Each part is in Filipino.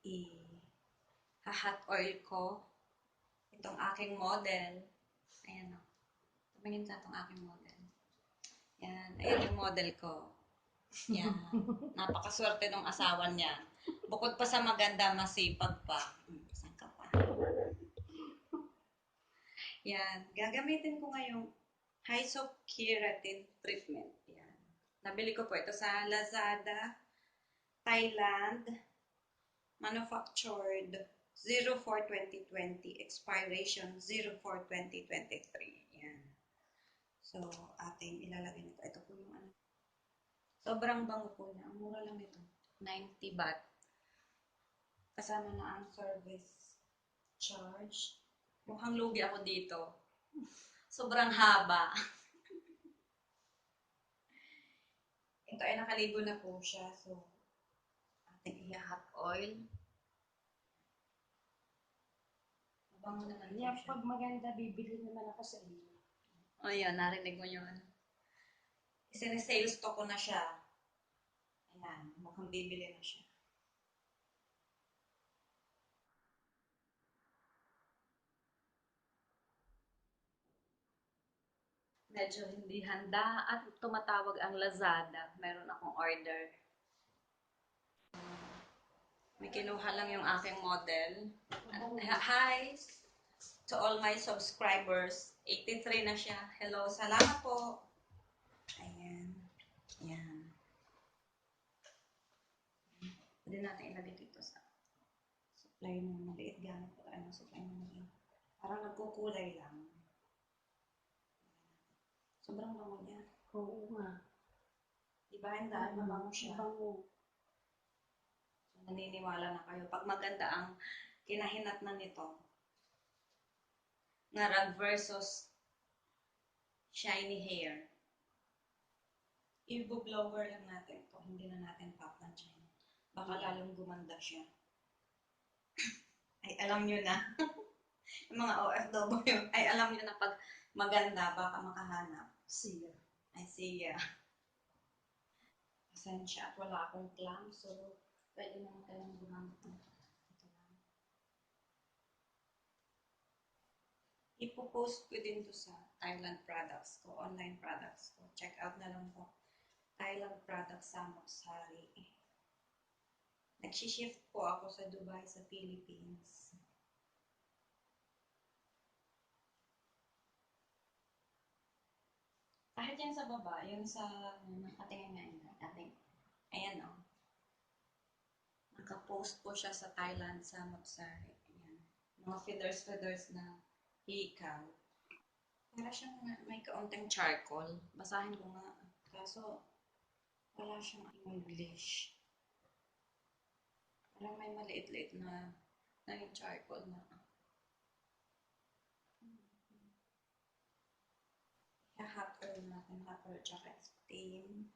i-hot oil ko itong aking model. Ayan o. Tumingin sa itong aking model. Yan. Ayan yung model ko. Yan. Napakaswerte ng asawa niya. Bukod pa sa maganda, masipag pa. Saan ka pa? Yan. Gagamitin ko ngayong Hiso Keratin treatment. Yan. Nabili ko po ito sa Lazada, Thailand, manufactured 04-2020, expiration 04-2023. Yan. So, ating ilalagay nito. Ito po yung ano. Sobrang bango po niya. Ang mura lang ito. 90 baht. Kasama na ang service charge. Mukhang lugi ako dito. Sobrang haba. Ito ay nakaligo na po siya. So, ating i-hot oil. Mabango naman po Yan, siya. pag maganda, bibili naman ako sa iyo. O yun, narinig mo yun. Isinesales to ko na siya. Ayan, mukhang bibili na siya. Medyo hindi handa at tumatawag ang Lazada. Meron akong order. May kinuha lang yung aking model. Hi to all my subscribers. 83 na siya. Hello, salamat po. Ayan. Ayan. Pwede natin ilagay dito sa supply ng maliit. Gamit po tayo ng supply ng maliit. Parang nagkukulay lang. Sobrang bango niya. Oo nga. Diba? Hindi, mabango siya. Bango. So, naniniwala na kayo. Pag maganda ang kinahinatnan nito, ngarag versus shiny hair, i-blower lang natin ito. Hindi na natin papansyahin. Baka lalong gumanda siya. Ay, alam nyo na. Yung mga OFW, ay alam nyo na pag maganda, baka makahanap. Siya. Ay, siya. Pasensya at wala akong clam, so pwede naman kayong gumamit ng ito lang. Ipo-post ko din to sa Thailand products ko, online products ko. Check out na lang po. Thailand products sa Moksari. Nag-shift po ako sa Dubai, sa Philippines. Kahit yan sa baba, yun sa nakatingin ngayon. Ayan o. Nakapost po siya sa Thailand, sa Moksari. Ayan. Mga feathers na hikaw. Para siyang may kaunting charcoal. Basahin ko nga. Kaso, wala siyang English. Parang may maliit-liit na yung charcoal na. Hot oil natin. Hot oil tsaka steam.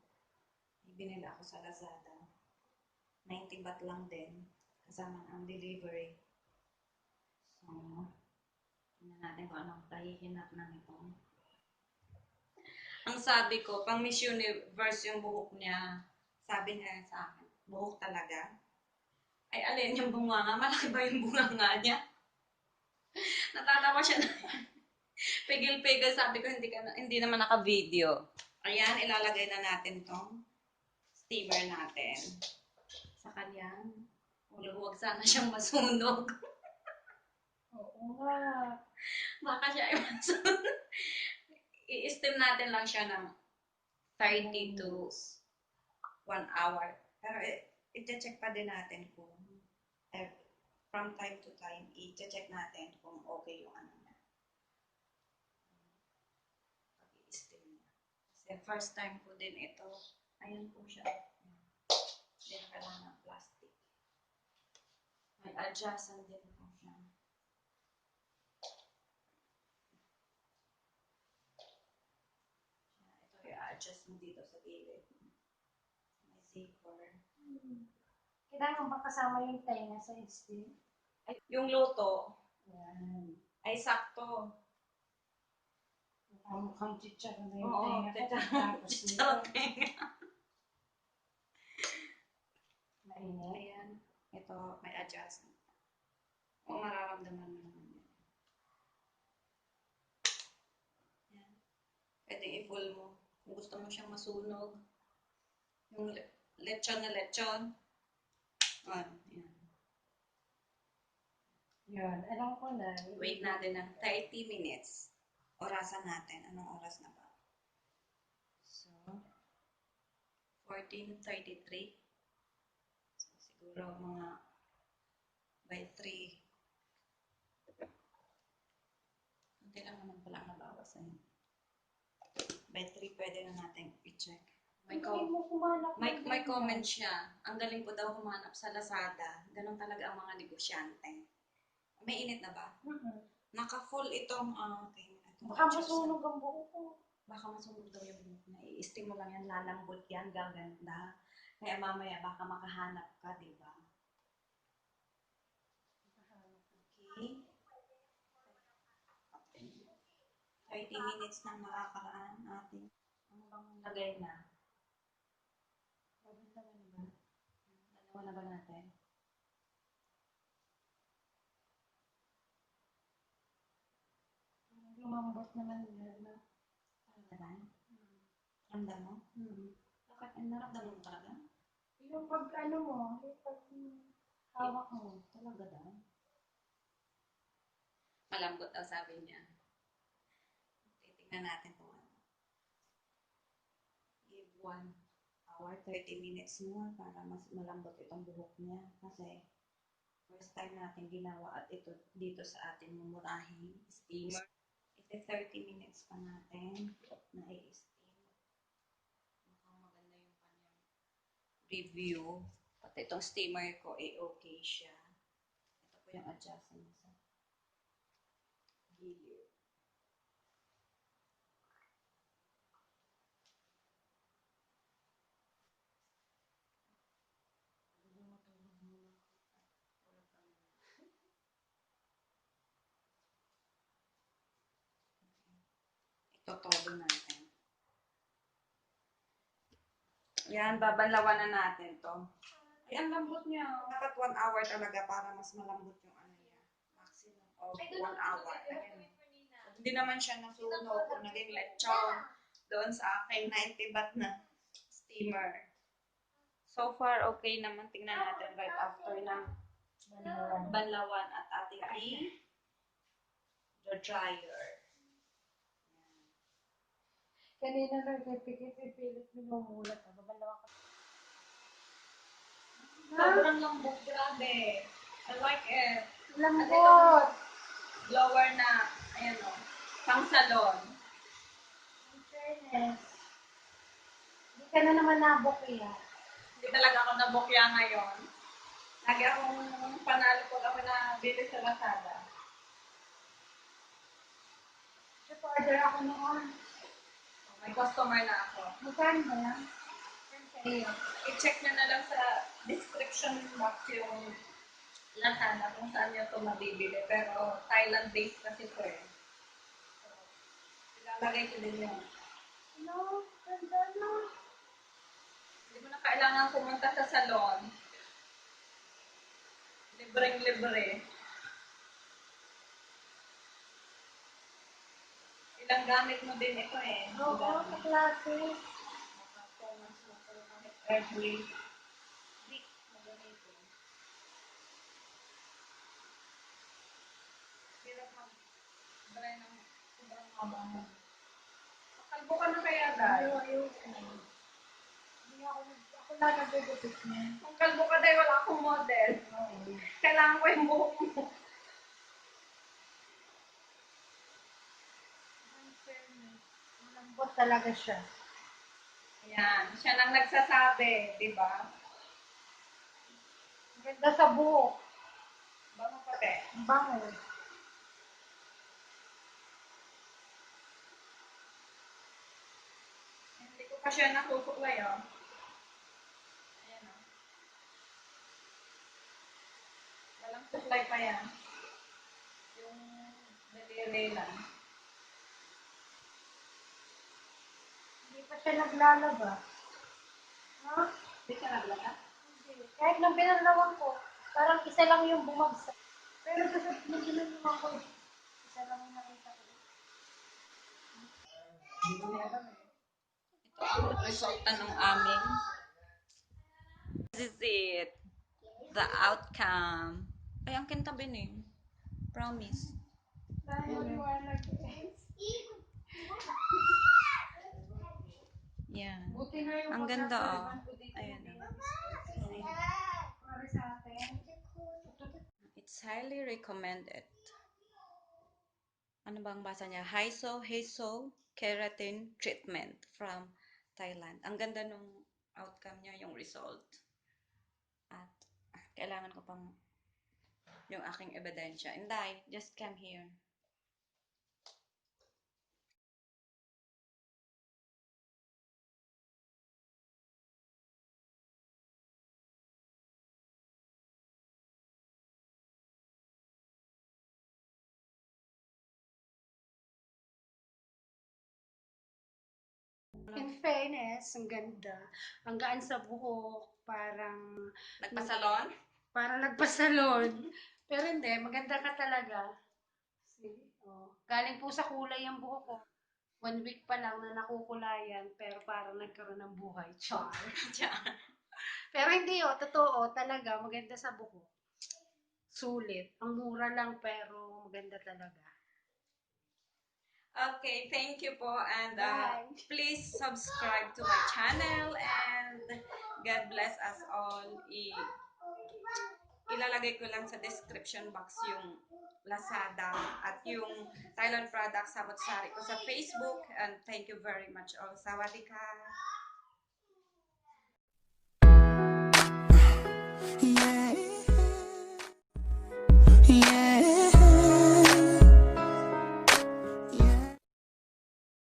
Binili ako sa Lazada. 90 baht lang din. Kasama ang delivery. So, tingnan natin kung anong kahihinat na nito. Ang sabi ko, pang Miss Universe yung buhok niya. Sabi niya sa akin, buhok talaga. Ay, alin yung bunganga? Malaki ba yung bunganga niya? Natatawa siya na. Pigil-pigil, sabi ko, hindi naman naka-video. Ayan, ilalagay na natin tong steamer natin. Sa kanyang, huwag sana siyang masunog. Oo nga. Baka siya ay masunog. I-steam natin lang siya ng 30 to 1 hour. Pero i-check pa din natin kung from time to time, i-check natin kung okay yung ano niya. Pag-i-steam niya. Kasi first time ko din ito. Ayan po siya. Hindi na kailangan ng plastic. May adjustan din po siya. Ito i-adjust mo dito sa gilid. May zipper. Kailangan ba kasama yung tenga sa steam? Ay, yung luto Yan. ay sakto. Mukhang chicharo na yung Oo, tenga ko. Tapos chicharo tenga. mainit. Ayan. Ito, may adjustment. O mararamdaman mo naman yan. Yan. Pwede i-pull mo. Kung gusto mo siyang masunog. Yung lechon na lechon. Yan. Yun, alam ko na. Wait natin ng 30 minutes. Orasan natin. Anong oras na ba? So, 14:33. So, siguro mga by 3. Hindi lang naman pala nabawasan. By 3 pwede na natin i-check. May comment siya. Ang galing po daw humanap sa Lazada. Ganon talaga ang mga negosyante. May init na ba? Naka-full itong Baka masunog ang buhok ko. Baka masunog daw yung buhok niya. I-steam mo lang yan, lalambot yan, gaganda. Kaya mamaya baka makahanap ka, di ba? Okay. 30 minutes na nakakaraan ating. Ano bang lagay na? Dalawa na ba natin? Lumambot naman yun. Talaga? Ramdam mo? Bakit? Naramdaman mo talaga? Yung pag ano mo, yung pag hawak mo. Talaga daw? Malambot daw sabi niya. Titingnan natin kung ano. Give 1 hour, 30 minutes more para mas malambot itong buhok niya. Kasi first time natin ginawa at ito dito sa ating mumurahing steamer. Ito 30 minutes pa natin na i-steam. Mukhang maganda yung kanyang review. Pati itong steamer ko, okay siya. Ito po yung adjustment sa gilid. Ito todo natin. Yan, babanlawan na natin to. Ay, ang lambot niya. Dapat 1 hour talaga para mas malambot yung ano niya. Maximum of 1 hour. Ayan. Hindi naman siya nasunog kung naging lechon doon sa aking 90 baht na steamer. So far, okay naman. Tingnan natin right after ng banlawan at ating i-dryer. Kanina lang, pipilit minumulat. Babalawa ka. Sobrang lambot. Grabe. I like it. Lambot! Blower na, ayan o, pang salon. In fairness. Hindi ka na naman nabukya. Hindi talaga ako nabukya ngayon. Lagi akong panalo pag ako na bili sa Lazada. Order ako noon. May customer na ako. Magkano ba yan? Sa'yo. I-check nyo na lang sa description box yung Lazada kung saan nyo ito mabibili. Pero Thailand-based kasi ito eh. So, ilalagay ko din yun. No, ganda na. Hindi mo na kailangan pumunta sa salon. Libreng-libre. Ilang gamit mo din ito eh. Oo, kaklase. Every week mo gamitin. Hirap mag-dry ng sobrang haba mo. Makalbo ka na kaya dahil? Ayoko. Hindi ako lang nagugupit niya. Kung kalbo ka dahil wala akong model. Kailangan ko yung buhok mo. Malambot talaga siya. Ayan. Siya nang nagsasabi, di ba? Ganda sa buhok. Bango pati. Ang bango. Hindi ko pa siya nasusuklay, oh. Ayan, oh. Walang suklay pa yan. Yung daliri lang. Hindi pa siya naglalaba. Ha? Hindi ka naglaka? Hindi. Kahit nung pinanlawan ko. Parang isa lang yung bumagsak. Pero sa nagsinan naman ko, isa lang yung nakita ko. Ito ang resulta ng aming. This is it. The outcome. Ay, ang kintabin eh. Promise. Dahil maliwanag eh. Yan. Buti na yung Ang ganda oh. pagkakaliban ko dito. Ayan oh. Para sa atin. It's highly recommended. Ano bang basa niya? Hiso Keratin treatment from Thailand. Ang ganda nung outcome niya, yung result. At kailangan ko pang yung aking ebidensya. Inday, just come here. In fairness, ang ganda. Ang gaan sa buhok, parang Nagpasalon? nagpasalon. Pero hindi, maganda ka talaga. See? Oh. Galing po sa kulay ang buhok ko. 1 week pa lang na nakukulayan, pero parang nagkaroon ng buhay. Char. Pero hindi totoo talaga, maganda sa buhok. Sulit. Ang mura lang, pero maganda talaga. Okay, thank you po, and Bye. please subscribe to my channel, and God bless us all. Ilalagay ko lang sa description box yung Lazada at yung Thailand products samot-sari ko sa Facebook, and thank you very much all. Sawadee ka! Yeah.